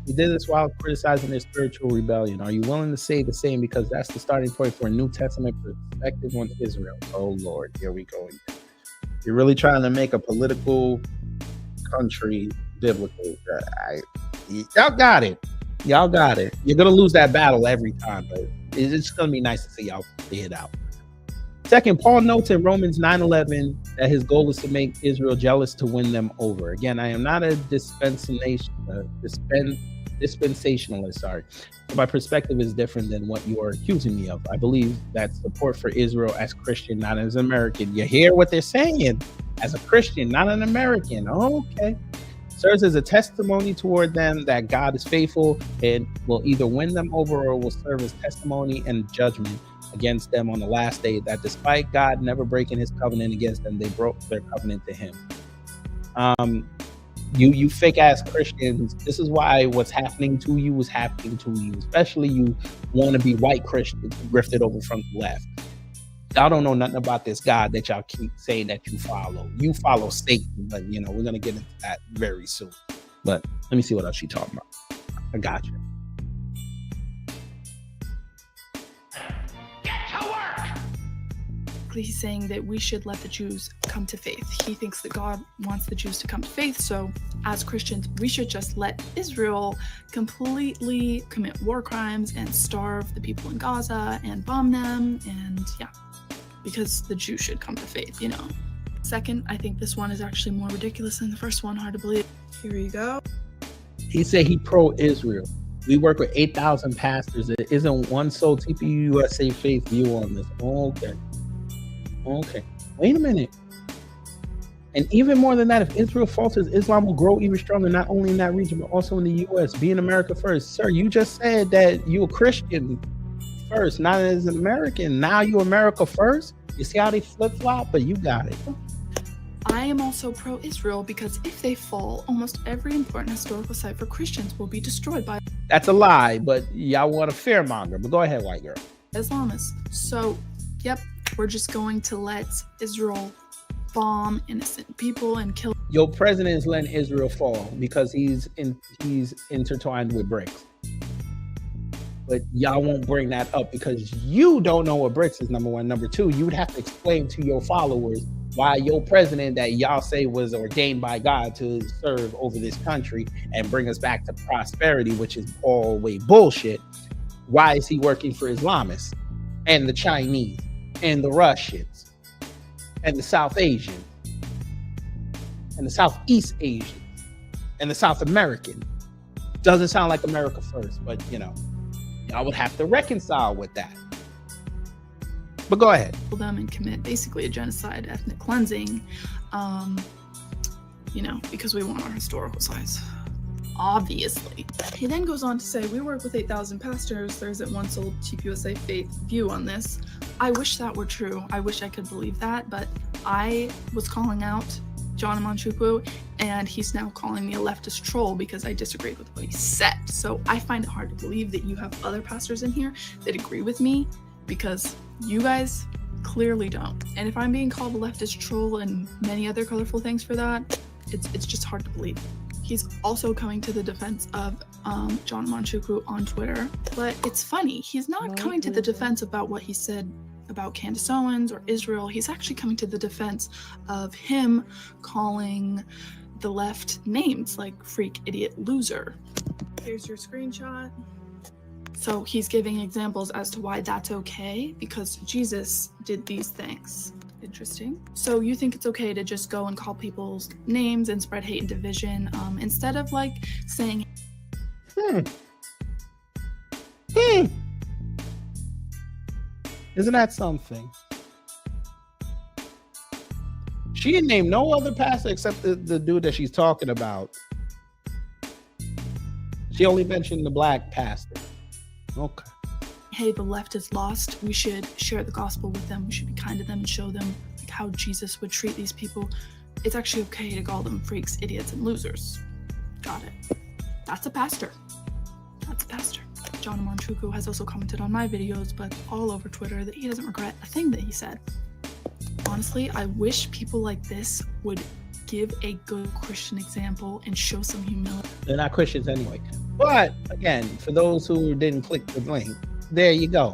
Speaker 3: He did this while criticizing their spiritual rebellion. Are you willing to say the same? Because that's the starting point for a New Testament perspective on Israel. Oh, Lord, here we go again. You're really trying to make a political country biblical. Y'all got it. Y'all got it. You're going to lose that battle every time, but it's going to be nice to see y'all figure it out. Second, Paul notes in Romans 9:11 that his goal is to make Israel jealous to win them over. Again, I am not a dispensationalist. Sorry, so my perspective is different than what you are accusing me of. I believe that support for Israel as Christian, not as American. You hear what they're saying? As a Christian, not an American. Okay. Serves as a testimony toward them that God is faithful and will either win them over or will serve as testimony and judgment against them on the last day, that despite God never breaking his covenant against them, they broke their covenant to him. You fake ass Christians, this is why what's happening to you is happening to you, especially you want to be white Christians who grifted over from the left. Y'all don't know nothing about this God that y'all keep saying that you follow. You follow Satan, but we're going to get into that very soon. But let me see what else she's talking about. I got you.
Speaker 17: He's saying that we should let the Jews come to faith. He thinks that God wants the Jews to come to faith, so as Christians, we should just let Israel completely commit war crimes and starve the people in Gaza and bomb them, and yeah, because the Jews should come to faith, Second, I think this one is actually more ridiculous than the first one, hard to believe. Here you go.
Speaker 3: He said he pro-Israel. We work with 8,000 pastors. There isn't one sole tpusa Faith view on this. Okay, wait a minute. And even more than that, if Israel falters, Islam will grow even stronger, not only in that region, but also in the U.S. Being America first. Sir, you just said that you're a Christian first, not as an American. Now you America first? You see how they flip-flop? But you got it.
Speaker 17: I am also pro-Israel because if they fall, almost every important historical site for Christians will be destroyed by...
Speaker 3: That's a lie, but y'all want a fearmonger. But go ahead, white girl.
Speaker 17: Islamists. So, yep. We're just going to let Israel bomb innocent people and kill.
Speaker 3: Your president is letting Israel fall because he's intertwined with BRICS. But y'all won't bring that up because you don't know what BRICS is, number one. Number two, you would have to explain to your followers why your president that y'all say was ordained by God to serve over this country and bring us back to prosperity, which is all way bullshit. Why is he working for Islamists and the Chinese? And the Russians, and the South Asians, and the Southeast Asians, and the South American. Doesn't sound like America first, but y'all would have to reconcile with that. But go ahead.
Speaker 17: Them and commit basically a genocide, ethnic cleansing. you know, because we want our historical size. Obviously. He then goes on to say, we work with 8,000 pastors. There isn't one sold TPUSA faith view on this. I wish that were true. I wish I could believe that, but I was calling out John Manchukwu, and he's now calling me a leftist troll because I disagreed with what he said. So I find it hard to believe that you have other pastors in here that agree with me, because you guys clearly don't. And if I'm being called a leftist troll and many other colorful things for that, it's just hard to believe. He's also coming to the defense of John Manchukwu on Twitter, but it's funny. He's not coming to the defense about what he said about Candace Owens or Israel. He's actually coming to the defense of him calling the left names like freak, idiot, loser. Here's your screenshot. So he's giving examples as to why that's okay, because Jesus did these things. Interesting. So you think it's okay to just go and call people's names and spread hate and division instead of like saying,
Speaker 3: Isn't that something? She didn't name no other pastor except the dude that she's talking about. She only mentioned the black pastor. Okay.
Speaker 17: Hey, the left is lost. We should share the gospel with them. We should be kind to them and show them like how Jesus would treat these people. It's actually okay to call them freaks, idiots, and losers. Got it. That's a pastor. That's a pastor. John Manchukwu has also commented on my videos, but all over Twitter, that he doesn't regret a thing that he said. Honestly, I wish people like this would give a good Christian example and show some humility.
Speaker 3: They're not Christians anyway. But again, for those who didn't click the link, there you go.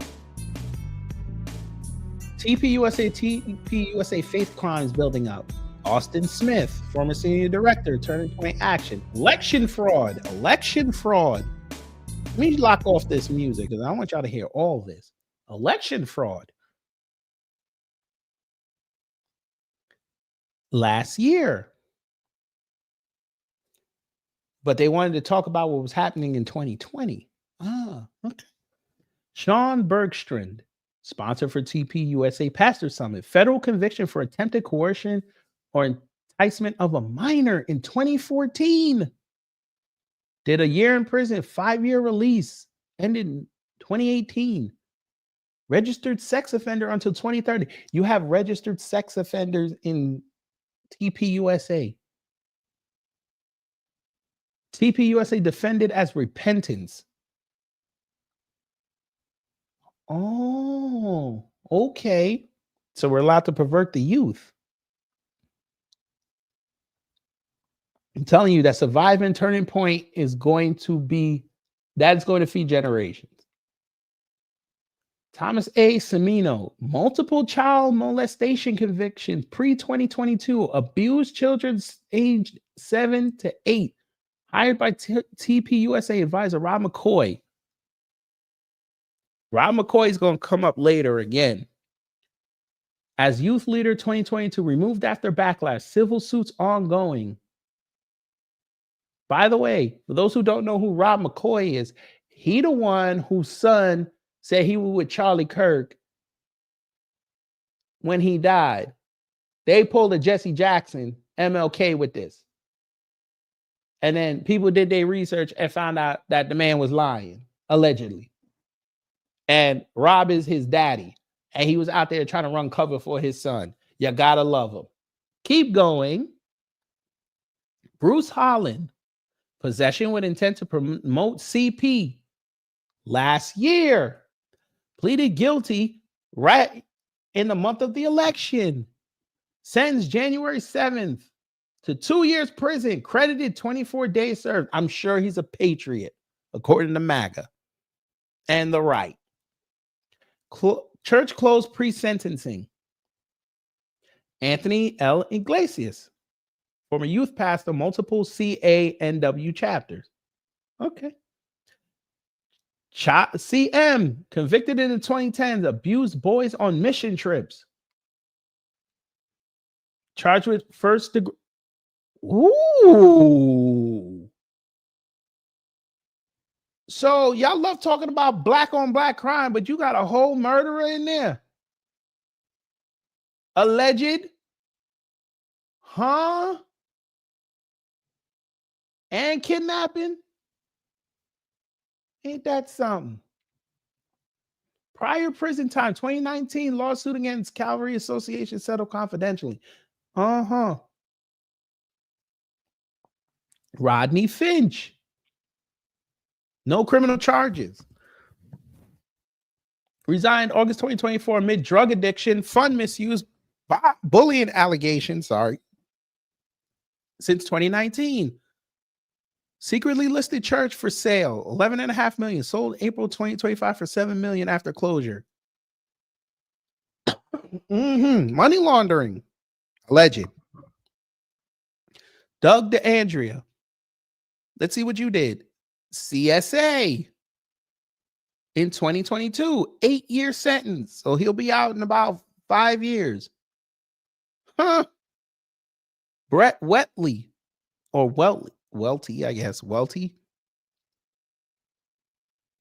Speaker 3: TPUSA faith crimes building up. Austin Smith, former senior director, turning point action. Election fraud. Let me lock off this music because I want y'all to hear all this. Election fraud. Last year. But they wanted to talk about what was happening in 2020. Ah, okay. Sean Bergstrand, sponsor for TPUSA Pastor Summit, federal conviction for attempted coercion or enticement of a minor in 2014. Did a year in prison, 5-year release, ended in 2018. Registered sex offender until 2030. You have registered sex offenders in TPUSA. TPUSA defended as repentance. Oh, okay. So we're allowed to pervert the youth. I'm telling you that surviving turning point is going to be, that's going to feed generations. Thomas A. Semino, multiple child molestation convictions pre-2022, abused children aged 7 to 8, hired by TPUSA advisor Rob McCoy. Rob McCoy is going to come up later again. As youth leader 2022, removed after backlash, civil suits ongoing. By the way, for those who don't know who Rob McCoy is, he the one whose son said he was with Charlie Kirk when he died. They pulled a Jesse Jackson, MLK with this. And then people did their research and found out that the man was lying, allegedly. And Rob is his daddy. And he was out there trying to run cover for his son. You gotta love him. Keep going. Bruce Holland, possession with intent to promote CP. Last year, pleaded guilty right in the month of the election. Sentenced January 7th to 2 years prison, credited 24 days served. I'm sure he's a patriot, according to MAGA and the right. Church closed pre-sentencing. Anthony L. Iglesias, former youth pastor, multiple CANW chapters. Okay. CM, convicted in the 2010s, abused boys on mission trips. Charged with first degree. Ooh. So y'all love talking about black on black crime, but you got a whole murderer in there. Alleged. Huh? and kidnapping. Ain't that something? Prior prison time, 2019 lawsuit against Calvary Association settled confidentially. Rodney Finch. No criminal charges. Resigned August 2024 amid drug addiction, fund misuse, bullying allegations, since 2019. Secretly listed church for sale, $11.5 million, sold April 2025 for $7 million after closure. Money laundering, alleged. Doug DeAndrea. Let's see what you did. CSA in 2022, 8-year sentence. So he'll be out in about 5 years. Brett Wetley, or Welty, I guess. Welty.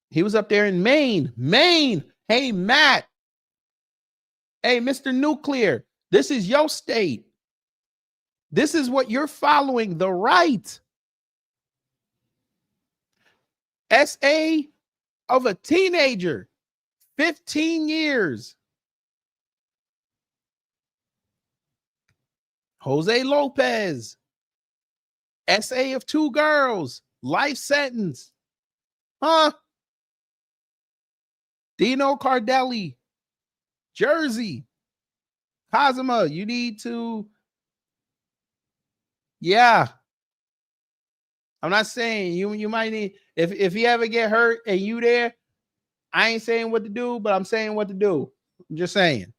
Speaker 3: He was up there in Maine. Hey, Matt. Hey, Mr. Nuclear. This is your state. This is what you're following, the right. SA of a teenager, 15 years. Jose Lopez, SA of 2 girls, life sentence. Dino Cardelli, Jersey. Cosima, you need to. Yeah. I'm not saying you might need, if you ever get hurt and you there, I ain't saying what to do, but I'm saying what to do. I'm just saying.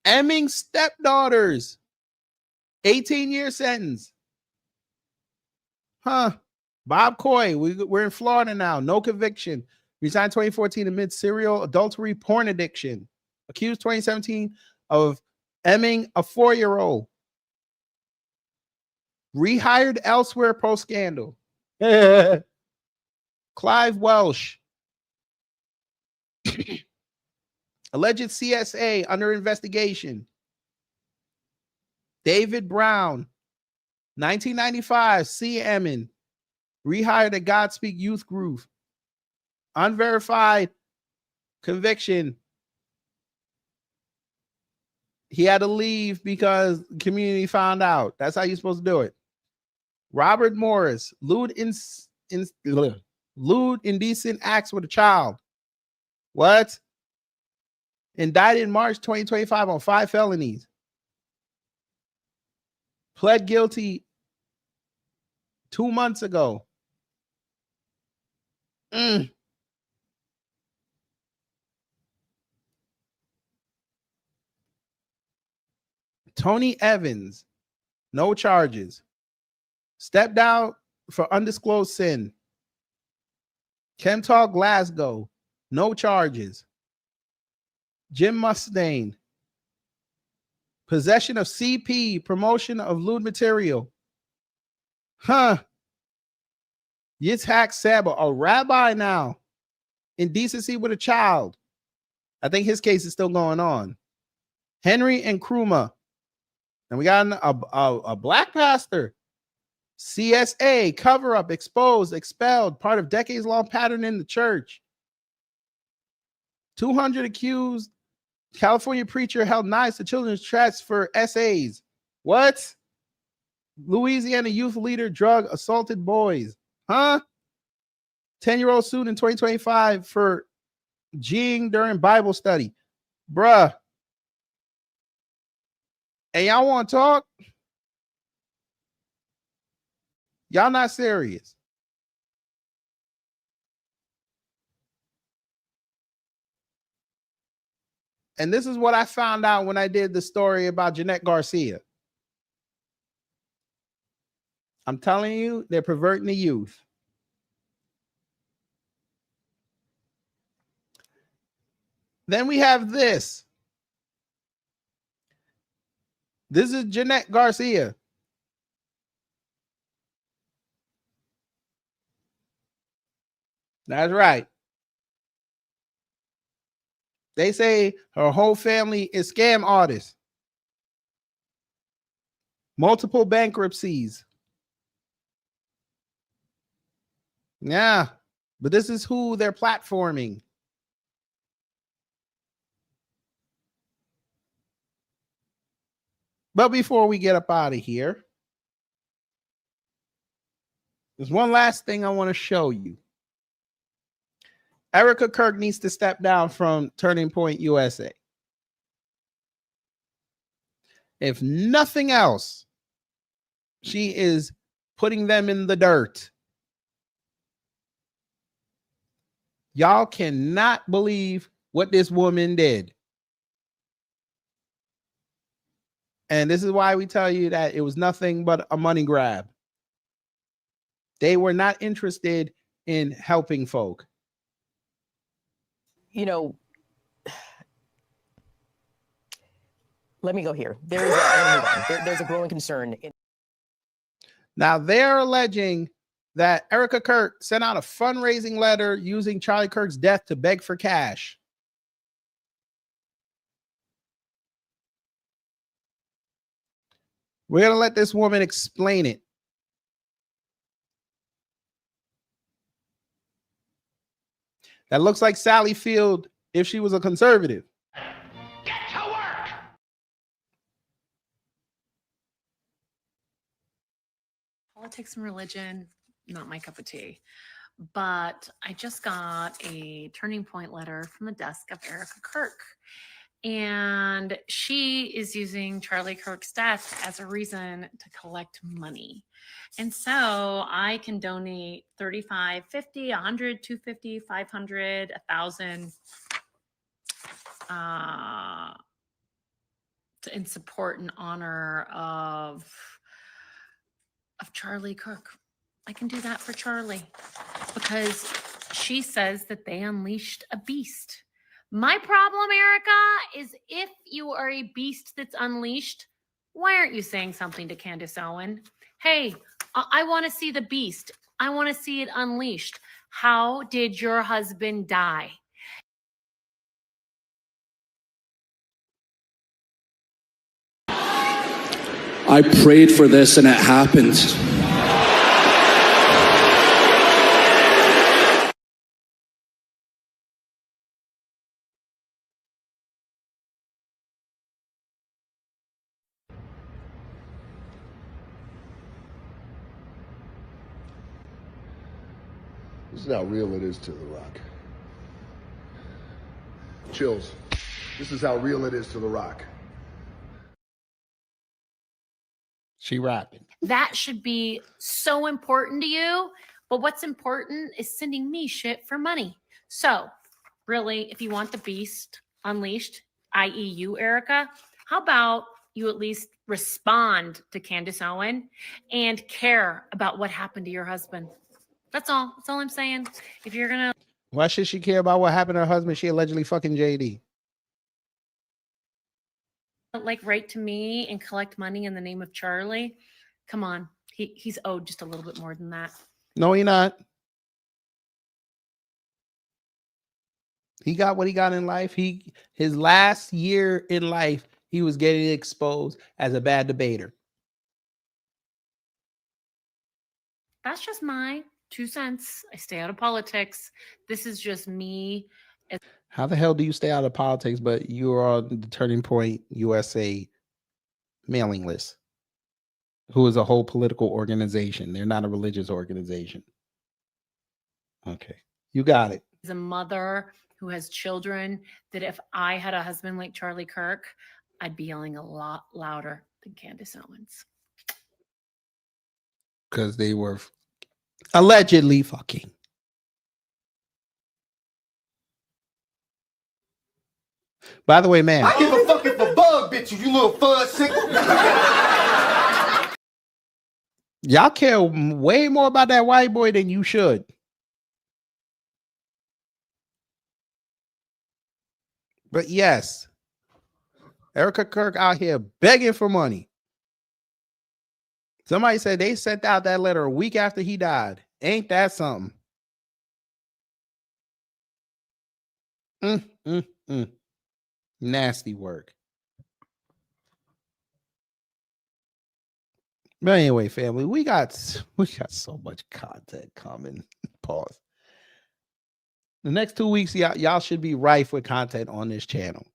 Speaker 3: Emming stepdaughters, 18-year sentence. Bob Coy, we're in Florida now. No conviction. Resigned 2014 amid serial adultery porn addiction. Accused 2017 of emming a 4-year-old. Rehired elsewhere post-scandal. Clive Welsh. Alleged CSA under investigation. David Brown. 1995, C. Emmon. Rehired at Godspeak Youth Group. Unverified conviction. He had to leave because the community found out. That's how you're supposed to do it. Robert Morris, lewd indecent acts with a child. What? Indicted in March 2025 on 5 felonies. Pled guilty 2 months ago. Tony Evans, no charges. Stepped out for undisclosed sin. Kemtal Glasgow, no charges. Jim Mustaine, possession of CP, promotion of lewd material. Yitzhak Saba, a rabbi now. Indecency with a child. I think his case is still going on. Henry and Kruma. And we got a black pastor. CSA, cover up, exposed, expelled, part of decades-long pattern in the church. 200 accused. California preacher held knives to children's tracks for essays. What? Louisiana youth leader drug assaulted boys. 10-year-old sued in 2025 for G'ing during Bible study. Bruh. And y'all want to talk? Y'all not serious. And this is what I found out when I did the story about Jeanette Garcia. I'm telling you, they're perverting the youth. Then we have this. This is Jeanette Garcia. That's right. They say her whole family is scam artists. Multiple bankruptcies. Yeah, but this is who they're platforming. But before we get up out of here, there's one last thing I want to show you. Erica Kirk needs to step down from Turning Point USA. If nothing else, she is putting them in the dirt. Y'all cannot believe what this woman did. And this is why we tell you that it was nothing but a money grab. They were not interested in helping folk.
Speaker 9: You know, let me go here. There's a growing concern.
Speaker 3: Now they're alleging that Erica Kirk sent out a fundraising letter using Charlie Kirk's death to beg for cash. We're going to let this woman explain it. That looks like Sally Field if she was a conservative.
Speaker 16: Get to work!
Speaker 15: Politics and religion, not my cup of tea. But I just got a Turning Point letter from the desk of Erica Kirk. And she is using Charlie Kirk's death as a reason to collect money. And so I can donate 35, 50, 100, 250, 500, 1,000 in support and honor of Charlie Kirk. I can do that for Charlie because she says that they unleashed a beast. My problem, Erica, is if you are a beast that's unleashed, why aren't you saying something to Candace Owen? Hey, I want to see the beast. I want to see it unleashed. How did your husband die?
Speaker 18: I prayed for this and it happened.
Speaker 2: This is how real it is to The Rock. Chills. This is how real it is to The Rock.
Speaker 3: She rapping.
Speaker 15: That should be so important to you. But what's important is sending me shit for money. So really, if you want the beast unleashed, i.e. you, Erica, how about you at least respond to Candace Owen and care about what happened to your husband? That's all. That's all I'm saying. If you're going to...
Speaker 3: Why should she care about what happened to her husband? She allegedly fucking JD.
Speaker 15: like write to me and collect money in the name of Charlie. Come on. He's owed just a little bit more than that.
Speaker 3: No, he not. He got what he got in life. His last year in life, he was getting exposed as a bad debater.
Speaker 15: That's just my 2 cents. I stay out of politics. This is just me.
Speaker 3: How the hell do you stay out of politics, but you are on the Turning Point USA mailing list, who is a whole political organization? They're not a religious organization. Okay, you got it.
Speaker 15: As a mother who has children, that if I had a husband like Charlie Kirk, I'd be yelling a lot louder than Candace Owens.
Speaker 3: Because they were allegedly fucking. By the way, man,
Speaker 19: I give a fuck if a bug bit you, you little fudge sickle.
Speaker 3: Y'all care way more about that white boy than you should. But yes, Erica Kirk out here begging for money. Somebody said they sent out that letter a week after he died. Ain't that something? Nasty work. But anyway, family, we got so much content coming. Pause. The next 2 weeks, y'all should be rife with content on this channel.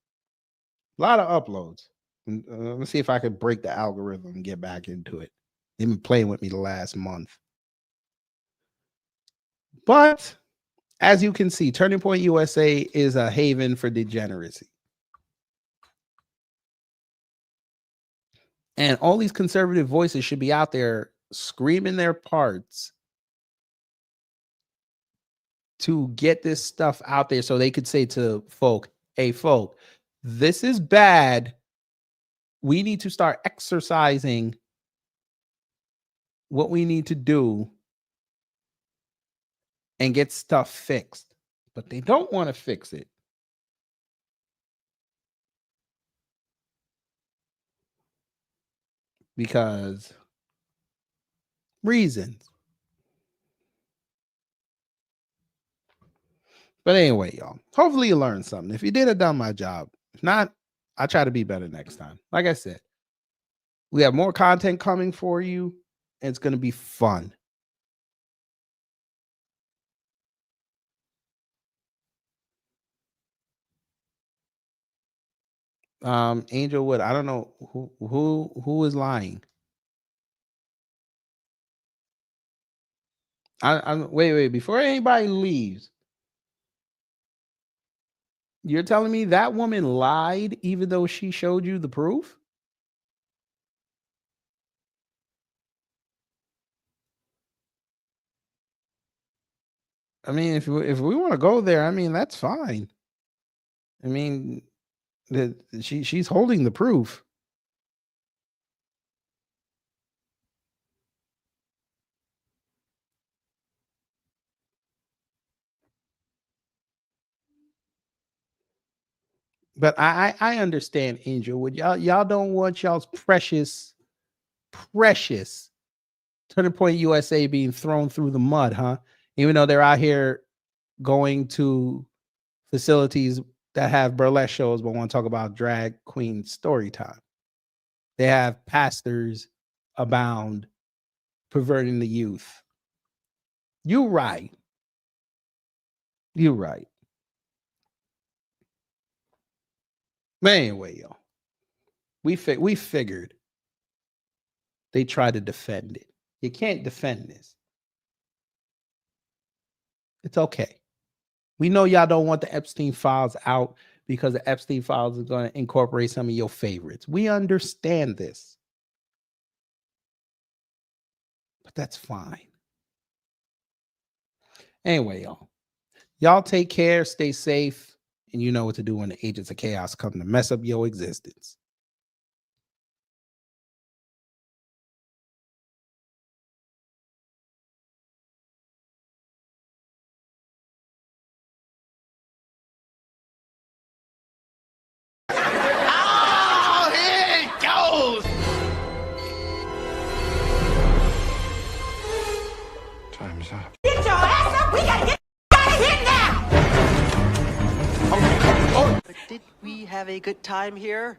Speaker 3: A lot of uploads. Let me see if I could break the algorithm and get back into it. They've been playing with me the last month. But as you can see, Turning Point USA is a haven for degeneracy. And all these conservative voices should be out there screaming their parts to get this stuff out there so they could say to folk, hey, folk, this is bad. We need to start exercising what we need to do and get stuff fixed. But they don't want to fix it. Because reasons. But anyway, y'all, hopefully you learned something. If you did, I done my job. If not, I try to be better next time. Like I said, we have more content coming for you, and it's going to be fun. Angel Wood, I don't know who is lying. Wait, before anybody leaves. You're telling me that woman lied even though she showed you the proof? I mean, if we want to go there, I mean, that's fine. I mean, she's holding the proof. But I understand, Angel. Would y'all don't want y'all's precious Turning Point USA being thrown through the mud, huh? Even though they're out here going to facilities that have burlesque shows, but want to talk about drag queen story time. They have pastors abound perverting the youth. You're right. You're right. But anyway, y'all, we figured they try to defend it. You can't defend this. It's okay. We know y'all don't want the Epstein files out because the Epstein files is going to incorporate some of your favorites. We understand this. But that's fine. Anyway, y'all take care, stay safe, and you know what to do when the agents of chaos come to mess up your existence.
Speaker 16: Oh, here it goes!
Speaker 2: Time's up.
Speaker 16: Get your ass up! We gotta get out of here now!
Speaker 20: But did we have a good time here?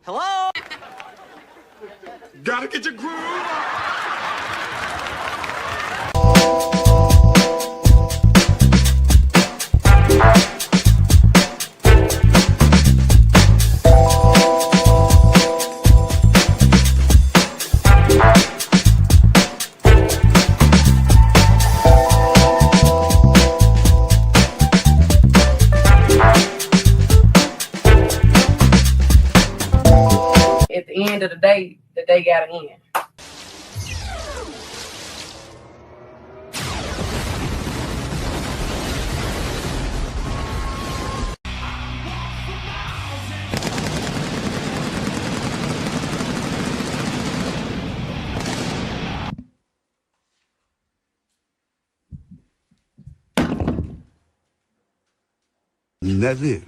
Speaker 20: Hello?
Speaker 2: Gotta get your groove on.
Speaker 21: At the end of the day gotta end.
Speaker 2: That's it.